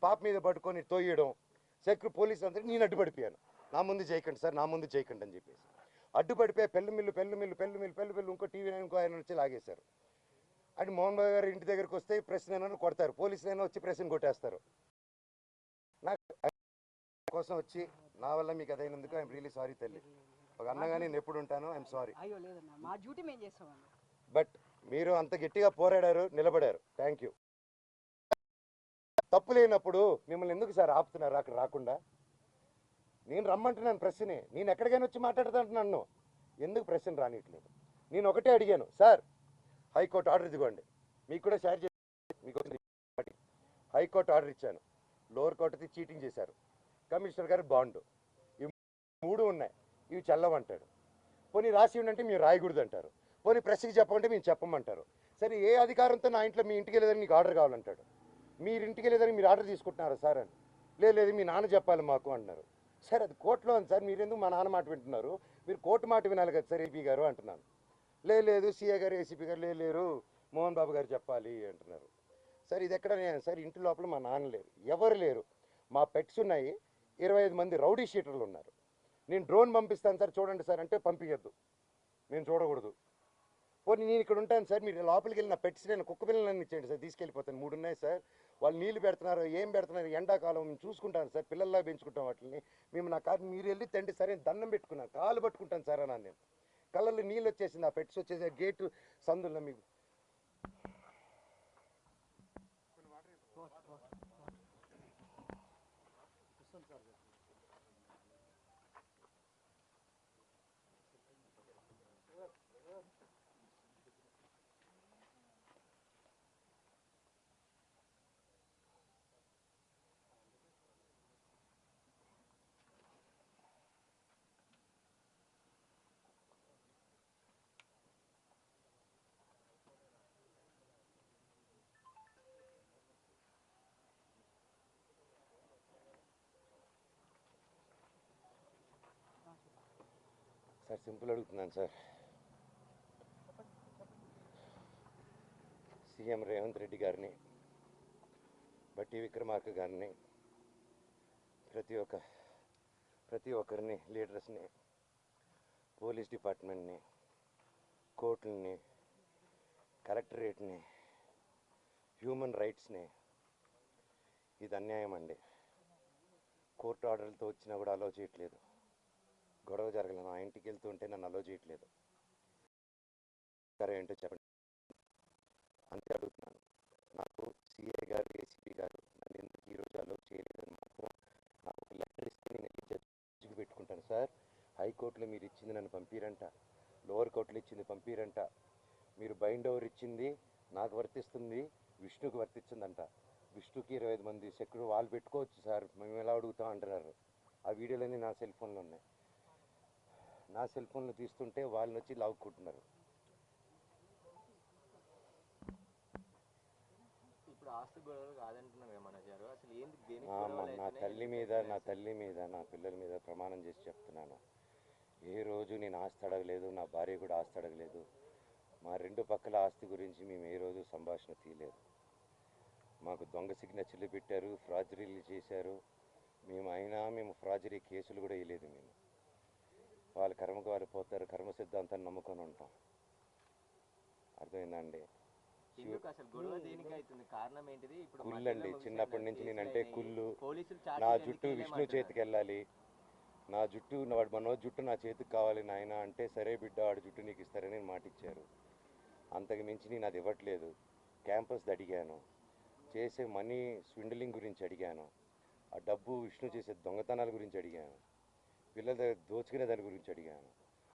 పాప మీద పట్టుకొని తోయడం సెక్యూరిటీ పోలీసు అందరూ నేను అడ్డుపడిపోయాను. నా ముందు చేయకండి సార్, నా ముందు చేయకండి అని చెప్పేసి అడ్డుపడిపోయి పెళ్లి మిల్లు ఇంకో టీవీ ఇంకో ఆయన వచ్చి లాగేశారు. అంటే మోహన్ బాబు గారు ఇంటి దగ్గరికి వస్తే ప్రెస్ నేను కొడతారు, పోలీసులైనా వచ్చి ప్రెస్ని కొట్టేస్తారు. నాకు కోసం వచ్చి నా వల్ల మీకు అదైనందుకు ఐఎమ్ రియలీ సారీ తల్లి. ఒక అన్నగా నేను ఎప్పుడు ఉంటాను, ఐఎమ్ సారీ. బట్ మీరు అంత గట్టిగా పోరాడారు, నిలబడారు, థ్యాంక్ యూ. తప్పు లేనప్పుడు మిమ్మల్ని ఎందుకు సార్ ఆపుతున్నారు అక్కడ రాకుండా? నేను రమ్మంటున్నాను ప్రెస్ని, నేను ఎక్కడికైనా వచ్చి మాట్లాడుతాను, నన్ను ఎందుకు ప్రెస్ని రానియట్లేదు? నేను ఒకటే అడిగాను, సార్ హైకోర్టు ఆర్డర్ ఇదిగోండి, మీకు కూడా షేర్ చేసి మీకు హైకోర్టు ఆర్డర్ ఇచ్చాను, లోవర్ కోర్టుది చీటింగ్ చేశారు, కమిషనర్ గారు బాండు, ఇవి 3 ఉన్నాయి, ఇవి చల్లవంటాడు. పోనీ రాసి ఉండంటే మీరు రాయకూడదు అంటారు. పోనీ ప్రెస్కి చెప్పమంటే మేము చెప్పమంటారు. సరే ఏ అధికారంతో నా ఇంట్లో మీ ఇంటికి వెళ్ళేదని మీకు ఆర్డర్ కావాలంటాడు. మీరు ఇంటికి వెళ్ళేదని మీరు ఆర్డర్ తీసుకుంటున్నారా సార్ అని? లేదు మీ నాన్న చెప్పాలి మాకు అంటున్నారు. సార్ అది కోర్టులో ఉంది సార్, మీరు ఎందుకు మా నాన్న మాట వింటున్నారు? మీరు కోర్టు మాట వినాలి కదా సార్ ఏపీ గారు అంటున్నాను. లేదు సీఏ గారు ఏసీపీ గారు లేరు, మోహన్ బాబు గారు చెప్పాలి అంటున్నారు. సార్ ఇది ఎక్కడ సార్? ఇంటి లోపల మా నాన్న లేరు, ఎవరు లేరు, మా పెట్స్ ఉన్నాయి, 25 మంది రౌడీ షీటర్లు ఉన్నారు. నేను డ్రోన్ పంపిస్తాను సార్ చూడండి సార్ అంటే పంపించద్దు, నేను చూడకూడదు. పోనీ నేను ఇక్కడ ఉంటాను సార్, మీరు లోపలికి వెళ్ళిన పెట్స్ నేను కుక్క పిల్లలన్నీ ఇచ్చేయండి సార్, తీసుకెళ్ళిపోతాను. 3 ఉన్నాయి సార్, వాళ్ళు నీళ్లు పెడుతున్నారు, ఏం పెడుతున్నారు, ఎండాకాలం మేము చూసుకుంటాను సార్, పిల్లల్లా పెంచుకుంటాం వాటిని. మేము నా కాదు మీరు వెళ్ళి తండ్రి సరే దండం పెట్టుకున్నాను, కాలు పట్టుకుంటాను సార్ అన్నాను. నేను కళ్ళల్లో నీళ్ళు వచ్చేసింది, ఆ పెట్స్ వచ్చేసి గేటు సందుల్లో మీకు సార్ సింపుల్ అడుగుతున్నాను సార్. సీఎం రేవంత్ రెడ్డి గారిని, బట్టి విక్రమార్క గారిని, ప్రతి ఒక్కరిని, లీడర్స్ని, పోలీస్ డిపార్ట్మెంట్ని, కోర్టులని, కలెక్టరేట్ని, హ్యూమన్ రైట్స్ని, ఇది అన్యాయం అండి. కోర్టు ఆర్డర్లతో వచ్చినా కూడా అలో చేయట్లేదు, గొడవ జరగలేదు, నా ఇంటికి వెళ్తుంటే నన్ను అలో చేయట్లేదు. సరే ఏంటో చెప్పండి అంతే అడుగుతున్నాను. నాకు సిఏ గారు ఏసీపీ గారు నన్ను ఎందుకు ఈరోజు అలో చేయలేదని మాత్రం నాకు ఒక లెటర్ ఇస్తే నేను వెళ్ళి జడ్జికి పెట్టుకుంటాను. సార్ హైకోర్టులో మీరు ఇచ్చింది నన్ను పంపిరంట, లోవర్ కోర్టులో ఇచ్చింది పంపిరంట, మీరు బైండ్ ఓవర్ ఇచ్చింది నాకు వర్తిస్తుంది, విష్ణుకి వర్తిస్తుందంట. విష్ణుకి 25 మంది సెక్యూరిటీ వాళ్ళు పెట్టుకోవచ్చు సార్, మేము ఎలా అడుగుతాం అంటున్నారు. ఆ వీడియోలన్నీ నా సెల్ ఫోన్లో ఉన్నాయి, నా సెల్ ఫోన్లో తీస్తుంటే వాళ్ళని వచ్చి లాక్కుంటున్నారు. నా తల్లి మీద నా పిల్లల మీద ప్రమాణం చేసి చెప్తున్నాను, ఏ రోజు నేను ఆస్తి అడగలేదు, నా భార్య కూడా ఆస్తి అడగలేదు. మా 2 పక్కల ఆస్తి గురించి మేము ఏ రోజు సంభాషణ తీయలేదు. మాకు దొంగ సిగ్నేచర్లు పెట్టారు, ఫ్రాజరీలు చేశారు, మేము ఫ్రాజరీ కేసులు కూడా వేయలేదు. మేము వాళ్ళ కర్మకు వాళ్ళు పోతారు, కర్మ సిద్ధాంతాన్ని నమ్ముకొని ఉంటాం. అర్థమైందండి? కుళ్ళండి, చిన్నప్పటి నుంచి నేనంటే కుళ్ళు. నా జుట్టు విష్ణు చేతికి వెళ్ళాలి, నా జుట్టు మనోజ్ జుట్టు నా చేతికి కావాలి నాయన అంటే, సరే బిడ్డ వాడి జుట్టు నీకు ఇస్తారని మాటిచ్చారు. అంతకు మించి నేను అది ఇవ్వట్లేదు. క్యాంపస్ అడిగాను, చేసే మనీ స్విండలింగ్ గురించి అడిగాను, ఆ డబ్బు విష్ణు చేసే దొంగతనాల గురించి అడిగాను, పిల్లల దగ్గర దోచుకునే దాని గురించి అడిగాను.